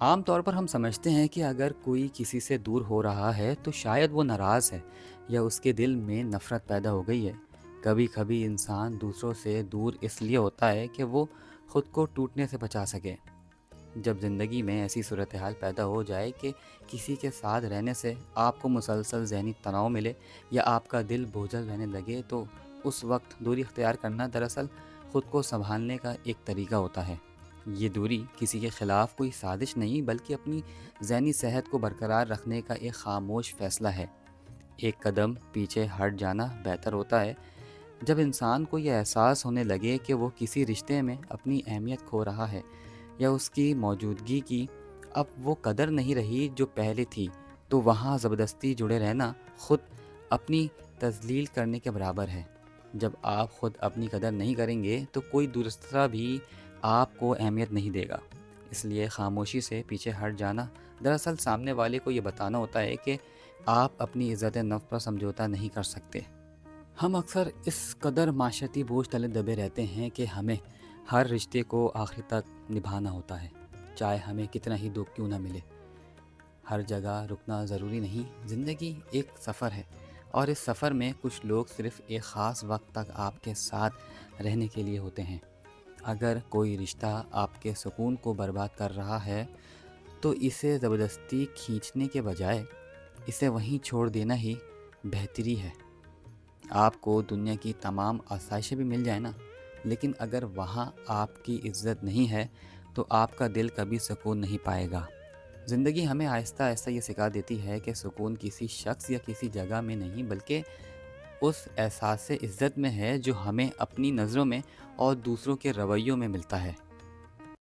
عام طور پر ہم سمجھتے ہیں کہ اگر کوئی کسی سے دور ہو رہا ہے تو شاید وہ ناراض ہے یا اس کے دل میں نفرت پیدا ہو گئی ہے۔ کبھی کبھی انسان دوسروں سے دور اس لیے ہوتا ہے کہ وہ خود کو ٹوٹنے سے بچا سکے۔ جب زندگی میں ایسی صورتحال پیدا ہو جائے کہ کسی کے ساتھ رہنے سے آپ کو مسلسل ذہنی تناؤ ملے یا آپ کا دل بوجھل رہنے لگے، تو اس وقت دوری اختیار کرنا دراصل خود کو سنبھالنے کا ایک طریقہ ہوتا ہے۔ یہ دوری کسی کے خلاف کوئی سازش نہیں، بلکہ اپنی ذہنی صحت کو برقرار رکھنے کا ایک خاموش فیصلہ ہے۔ ایک قدم پیچھے ہٹ جانا بہتر ہوتا ہے۔ جب انسان کو یہ احساس ہونے لگے کہ وہ کسی رشتے میں اپنی اہمیت کھو رہا ہے یا اس کی موجودگی کی اب وہ قدر نہیں رہی جو پہلے تھی، تو وہاں زبردستی جڑے رہنا خود اپنی تذلیل کرنے کے برابر ہے۔ جب آپ خود اپنی قدر نہیں کریں گے تو کوئی دوسرا بھی آپ کو اہمیت نہیں دے گا۔ اس لیے خاموشی سے پیچھے ہٹ جانا دراصل سامنے والے کو یہ بتانا ہوتا ہے کہ آپ اپنی عزت نفس پر سمجھوتہ نہیں کر سکتے۔ ہم اکثر اس قدر معاشرتی بوجھ تلے دبے رہتے ہیں کہ ہمیں ہر رشتے کو آخر تک نبھانا ہوتا ہے، چاہے ہمیں کتنا ہی دکھ کیوں نہ ملے۔ ہر جگہ رکنا ضروری نہیں، زندگی ایک سفر ہے، اور اس سفر میں کچھ لوگ صرف ایک خاص وقت تک آپ کے ساتھ رہنے کے لیے ہوتے ہیں۔ اگر کوئی رشتہ آپ کے سکون کو برباد کر رہا ہے تو اسے زبردستی کھینچنے کے بجائے اسے وہیں چھوڑ دینا ہی بہتری ہے۔ آپ کو دنیا کی تمام آسائشیں بھی مل جائیں نا، لیکن اگر وہاں آپ کی عزت نہیں ہے تو آپ کا دل کبھی سکون نہیں پائے گا۔ زندگی ہمیں آہستہ آہستہ یہ سکھا دیتی ہے کہ سکون کسی شخص یا کسی جگہ میں نہیں، بلکہ اس احساس عزت میں ہے جو ہمیں اپنی نظروں میں اور دوسروں کے رویوں میں ملتا ہے۔